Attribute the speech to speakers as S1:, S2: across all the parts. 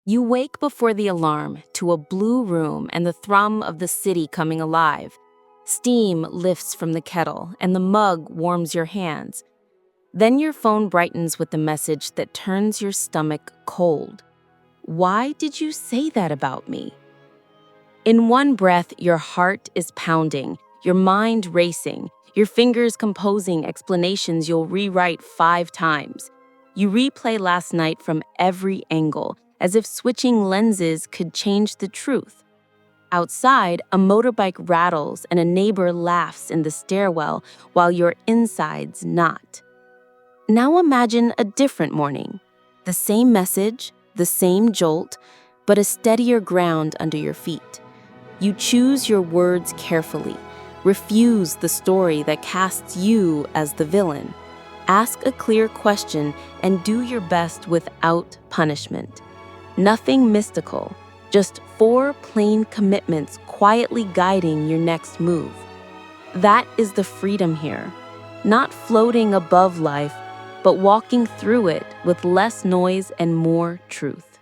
S1: You wake before the alarm to a blue room and the thrum of the city coming alive. Steam lifts from the kettle and the mug warms your hands. Then your phone brightens with the message that turns your stomach cold. Why did you say that about me? In one breath, your heart is pounding, your mind racing, your fingers composing explanations you'll rewrite 5 times. You replay last night from every angle, as if switching lenses could change the truth. Outside, a motorbike rattles and a neighbor laughs in the stairwell while your insides knot. Now imagine a different morning. The same message, the same jolt, but a steadier ground under your feet. You choose your words carefully. Refuse the story that casts you as the villain. Ask a clear question and do your best without punishment. Nothing mystical, just 4 plain commitments quietly guiding your next move. That is the freedom here. Not floating above life, but walking through it with less noise and more truth.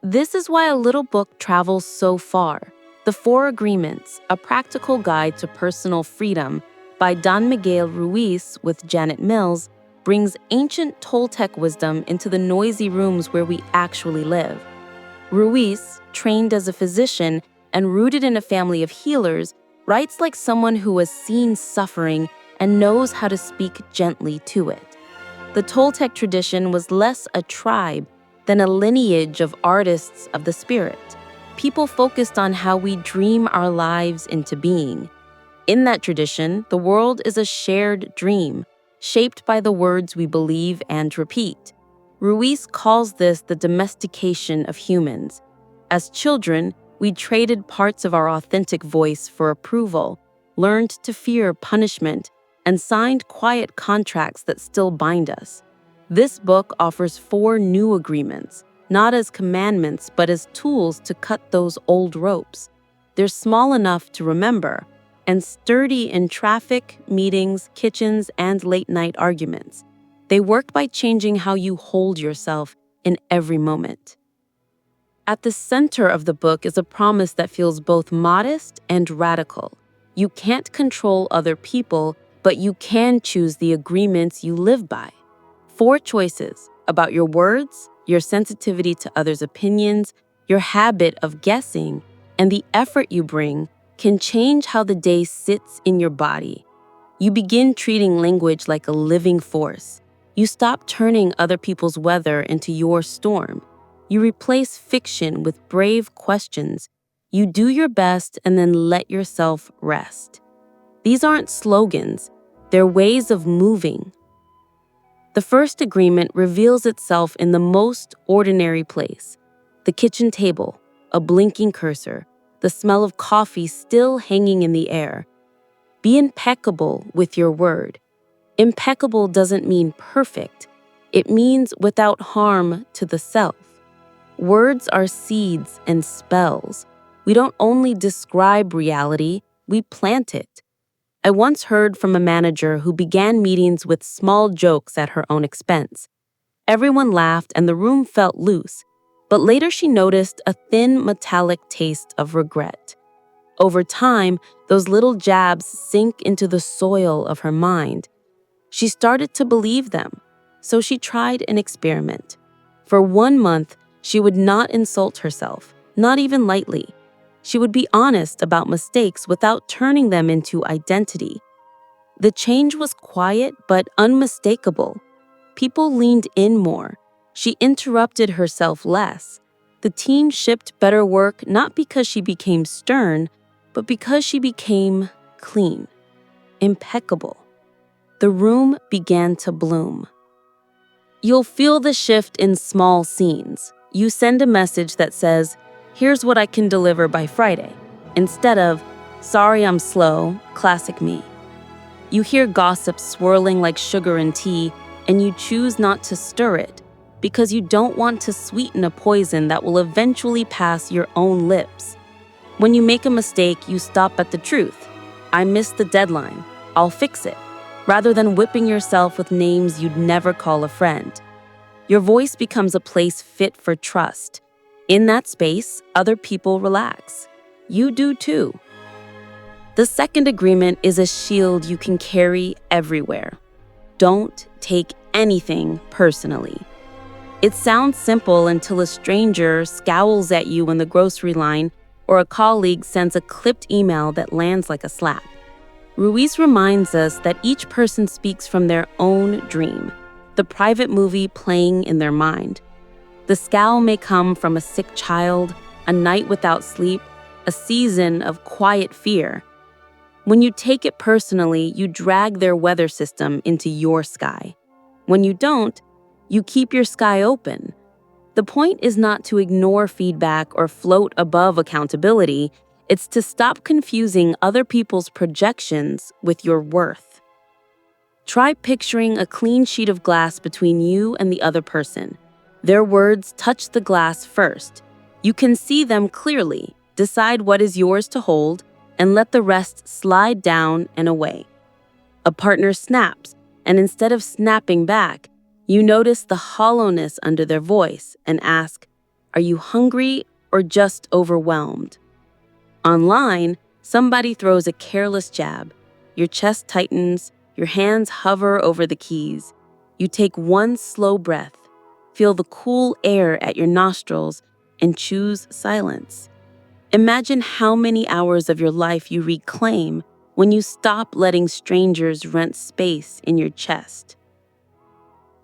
S1: This is why a little book travels so far. The 4 Agreements, a practical guide to personal freedom by Don Miguel Ruiz with Janet Mills, brings ancient Toltec wisdom into the noisy rooms where we actually live. Ruiz, trained as a physician and rooted in a family of healers, writes like someone who has seen suffering and knows how to speak gently to it. The Toltec tradition was less a tribe than a lineage of artists of the spirit. People focused on how we dream our lives into being. In that tradition, the world is a shared dream, shaped by the words we believe and repeat. Ruiz calls this the domestication of humans. As children, we traded parts of our authentic voice for approval, learned to fear punishment, and signed quiet contracts that still bind us. This book offers 4 new agreements, not as commandments, but as tools to cut those old ropes. They're small enough to remember, and sturdy in traffic, meetings, kitchens, and late-night arguments. They work by changing how you hold yourself in every moment. At the center of the book is a promise that feels both modest and radical. You can't control other people, but you can choose the agreements you live by. 4 choices about your words, your sensitivity to others' opinions, your habit of guessing, and the effort you bring can change how the day sits in your body. You begin treating language like a living force. You stop turning other people's weather into your storm. You replace fiction with brave questions. You do your best and then let yourself rest. These aren't slogans, they're ways of moving. The first agreement reveals itself in the most ordinary place: the kitchen table, a blinking cursor, the smell of coffee still hanging in the air. Be impeccable with your word. Impeccable doesn't mean perfect. It means without harm to the self. Words are seeds and spells. We don't only describe reality, we plant it. I once heard from a manager who began meetings with small jokes at her own expense. Everyone laughed and the room felt loose, but later she noticed a thin metallic taste of regret. Over time, those little jabs sink into the soil of her mind. She started to believe them, so she tried an experiment. For 1 month, she would not insult herself, not even lightly. She would be honest about mistakes without turning them into identity. The change was quiet but unmistakable. People leaned in more. She interrupted herself less. The team shipped better work not because she became stern, but because she became clean, impeccable. The room began to bloom. You'll feel the shift in small scenes. You send a message that says, "Here's what I can deliver by Friday," instead of, "Sorry I'm slow, classic me." You hear gossip swirling like sugar in tea, and you choose not to stir it because you don't want to sweeten a poison that will eventually pass your own lips. When you make a mistake, you stop at the truth. "I missed the deadline. I'll fix it," rather than whipping yourself with names you'd never call a friend. Your voice becomes a place fit for trust. In that space, other people relax. You do too. The second agreement is a shield you can carry everywhere. Don't take anything personally. It sounds simple until a stranger scowls at you in the grocery line or a colleague sends a clipped email that lands like a slap. Ruiz reminds us that each person speaks from their own dream, the private movie playing in their mind. The scowl may come from a sick child, a night without sleep, a season of quiet fear. When you take it personally, you drag their weather system into your sky. When you don't, you keep your sky open. The point is not to ignore feedback or float above accountability. It's to stop confusing other people's projections with your worth. Try picturing a clean sheet of glass between you and the other person. Their words touch the glass first. You can see them clearly, decide what is yours to hold, and let the rest slide down and away. A partner snaps, and instead of snapping back, you notice the hollowness under their voice and ask, "Are you hungry or just overwhelmed?" Online, somebody throws a careless jab. Your chest tightens, your hands hover over the keys. You take one slow breath, feel the cool air at your nostrils, and choose silence. Imagine how many hours of your life you reclaim when you stop letting strangers rent space in your chest.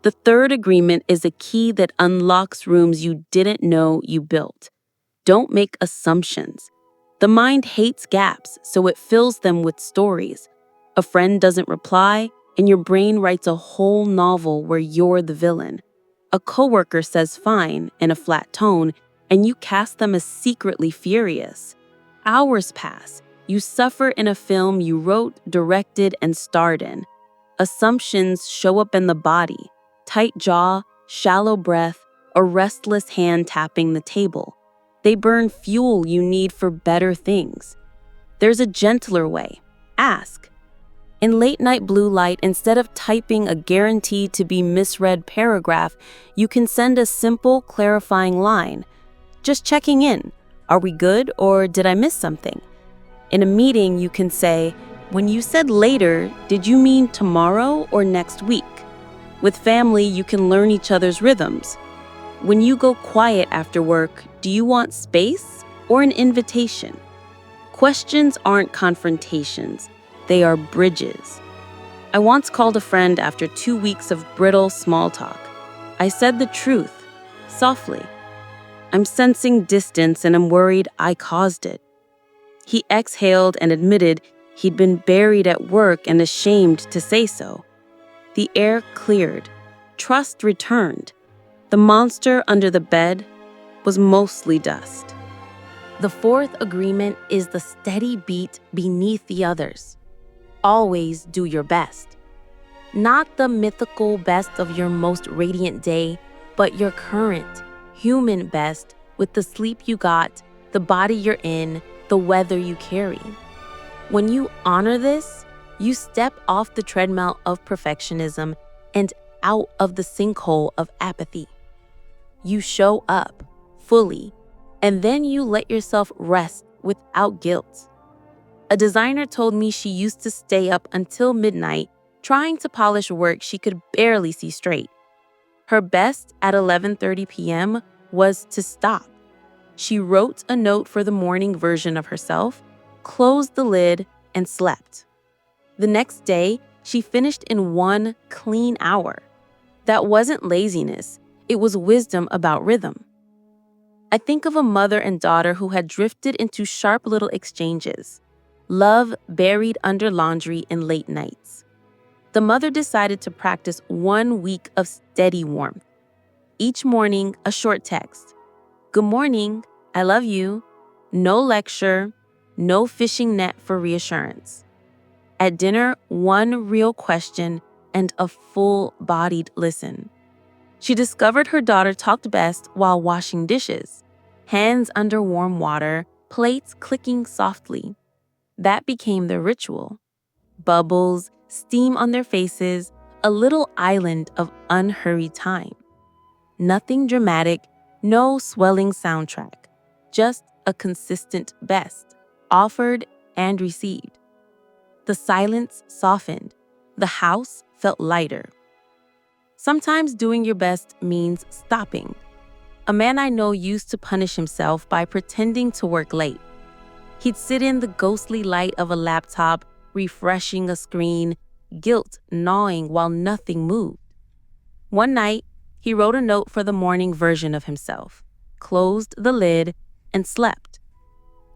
S1: The third agreement is a key that unlocks rooms you didn't know you built. Don't make assumptions. The mind hates gaps, so it fills them with stories. A friend doesn't reply, and your brain writes a whole novel where you're the villain. A coworker says fine in a flat tone, and you cast them as secretly furious. Hours pass. You suffer in a film you wrote, directed, and starred in. Assumptions show up in the body: tight jaw, shallow breath, a restless hand tapping the table. They burn fuel you need for better things. There's a gentler way. Ask. In late-night blue light, instead of typing a guaranteed to be misread paragraph, you can send a simple, clarifying line. Just checking in. Are we good, or did I miss something? In a meeting, you can say, "When you said later, did you mean tomorrow or next week?" With family, you can learn each other's rhythms. When you go quiet after work, do you want space or an invitation? Questions aren't confrontations. They are bridges. I once called a friend after 2 weeks of brittle small talk. I said the truth, softly. "I'm sensing distance and I'm worried I caused it." He exhaled and admitted he'd been buried at work and ashamed to say so. The air cleared. Trust returned. The monster under the bed was mostly dust. The fourth agreement is the steady beat beneath the others. Always do your best. Not the mythical best of your most radiant day, but your current, human best with the sleep you got, the body you're in, the weather you carry. When you honor this, you step off the treadmill of perfectionism and out of the sinkhole of apathy. You show up fully, and then you let yourself rest without guilt. A designer told me she used to stay up until midnight trying to polish work she could barely see straight. Her best at 11:30 p.m. was to stop. She wrote a note for the morning version of herself, closed the lid, and slept. The next day, she finished in 1 clean hour. That wasn't laziness, it was wisdom about rhythm. I think of a mother and daughter who had drifted into sharp little exchanges. Love buried under laundry in late nights. The mother decided to practice 1 week of steady warmth. Each morning, a short text. "Good morning, I love you." No lecture, no fishing net for reassurance. At dinner, 1 real question and a full-bodied listen. She discovered her daughter talked best while washing dishes. Hands under warm water, plates clicking softly. That became their ritual. Bubbles, steam on their faces, a little island of unhurried time. Nothing dramatic, No swelling soundtrack, just a consistent best, offered and received. The silence softened. The house felt lighter. Sometimes doing your best means stopping. A man I know used to punish himself by pretending to work late. He'd sit in the ghostly light of a laptop, refreshing a screen, guilt gnawing while nothing moved. One night, he wrote a note for the morning version of himself, closed the lid, and slept.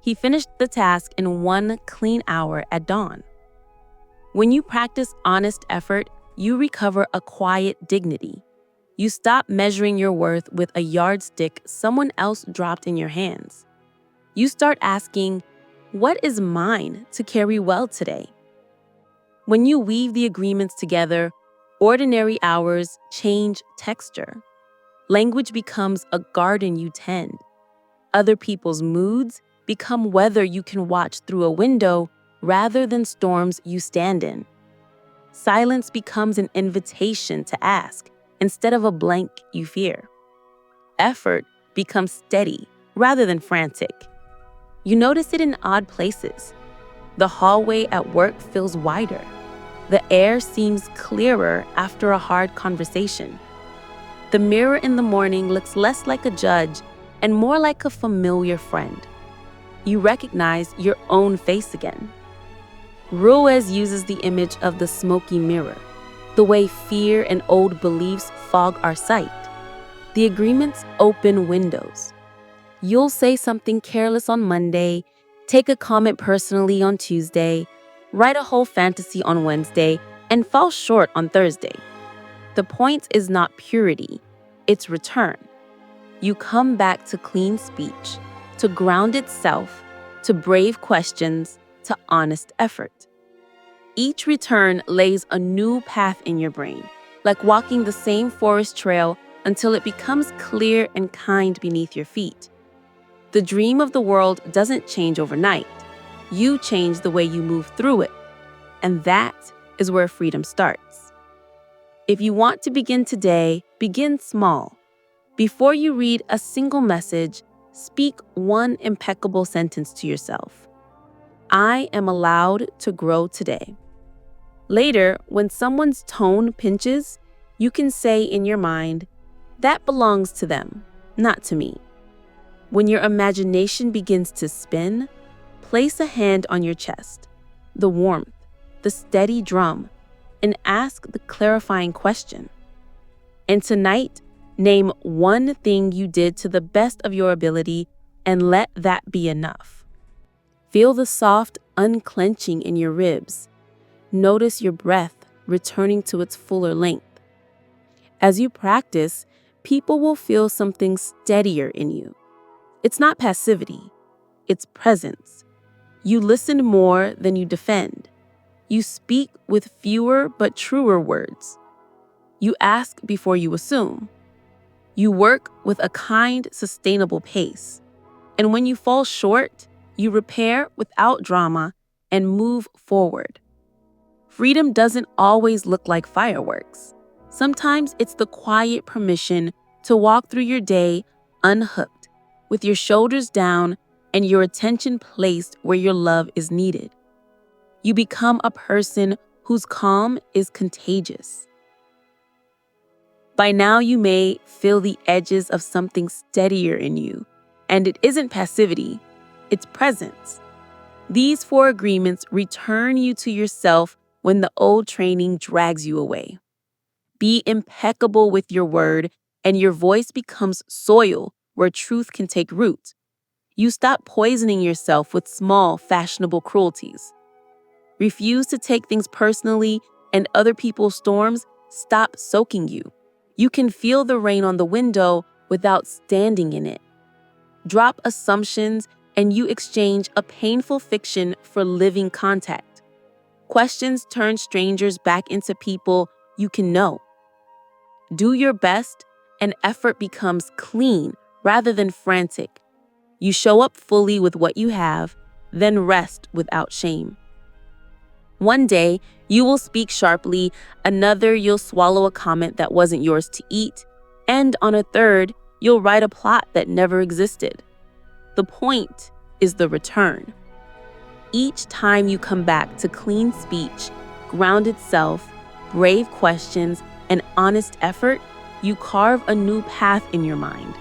S1: He finished the task in 1 clean hour at dawn. When you practice honest effort, you recover a quiet dignity. You stop measuring your worth with a yardstick someone else dropped in your hands. You start asking, what is mine to carry well today? When you weave the agreements together, ordinary hours change texture. Language becomes a garden you tend. Other people's moods become weather you can watch through a window rather than storms you stand in. Silence becomes an invitation to ask instead of a blank you fear. Effort becomes steady rather than frantic. You notice it in odd places. The hallway at work feels wider. The air seems clearer after a hard conversation. The mirror in the morning looks less like a judge and more like a familiar friend. You recognize your own face again. Ruiz uses the image of the smoky mirror, the way fear and old beliefs fog our sight. The agreements open windows. You'll say something careless on Monday, take a comment personally on Tuesday, write a whole fantasy on Wednesday, and fall short on Thursday. The point is not purity, it's return. You come back to clean speech, to grounded self, to brave questions, to honest effort. Each return lays a new path in your brain, like walking the same forest trail until it becomes clear and kind beneath your feet. The dream of the world doesn't change overnight. You change the way you move through it. And that is where freedom starts. If you want to begin today, begin small. Before you read a single message, speak one impeccable sentence to yourself. I am allowed to grow today. Later, when someone's tone pinches, you can say in your mind, that belongs to them, not to me. When your imagination begins to spin, place a hand on your chest, the warmth, the steady drum, and ask the clarifying question. And tonight, name one thing you did to the best of your ability and let that be enough. Feel the soft unclenching in your ribs. Notice your breath returning to its fuller length. As you practice, people will feel something steadier in you. It's not passivity, it's presence. You listen more than you defend. You speak with fewer but truer words. You ask before you assume. You work with a kind, sustainable pace. And when you fall short, you repair without drama and move forward. Freedom doesn't always look like fireworks. Sometimes it's the quiet permission to walk through your day unhooked, with your shoulders down and your attention placed where your love is needed. You become a person whose calm is contagious. By now, you may feel the edges of something steadier in you, and it isn't passivity, it's presence. These 4 agreements return you to yourself when the old training drags you away. Be impeccable with your word, and your voice becomes soil where truth can take root. You stop poisoning yourself with small, fashionable cruelties. Refuse to take things personally, and other people's storms stop soaking you. You can feel the rain on the window without standing in it. Drop assumptions, and you exchange a painful fiction for living contact. Questions turn strangers back into people you can know. Do your best, and effort becomes clean rather than frantic. You show up fully with what you have, then rest without shame. One day, you will speak sharply, another you'll swallow a comment that wasn't yours to eat, and on a third,
S2: you'll write a plot that never existed. The point is the return. Each time you come back to clean speech, grounded self, brave questions, and honest effort, you carve a new path in your mind.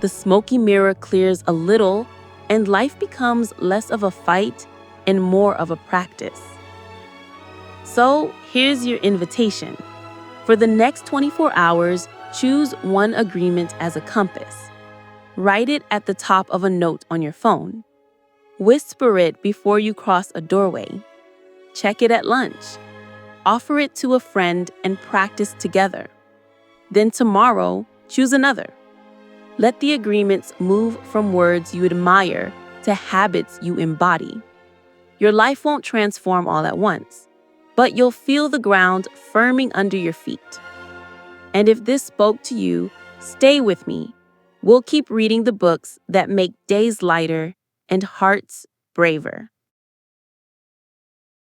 S2: The smoky mirror clears a little, and life becomes less of a fight and more of a practice. So here's your invitation. For the next 24 hours, choose one agreement as a compass. Write it at the top of a note on your phone. Whisper it before you cross a doorway. Check it at lunch. Offer it to a friend and practice together. Then tomorrow, choose another. Let the agreements move from words you admire to habits you embody. Your life won't transform all at once, but you'll feel the ground firming under your feet. And if this spoke to you, stay with me. We'll keep reading the books that make days lighter and hearts braver.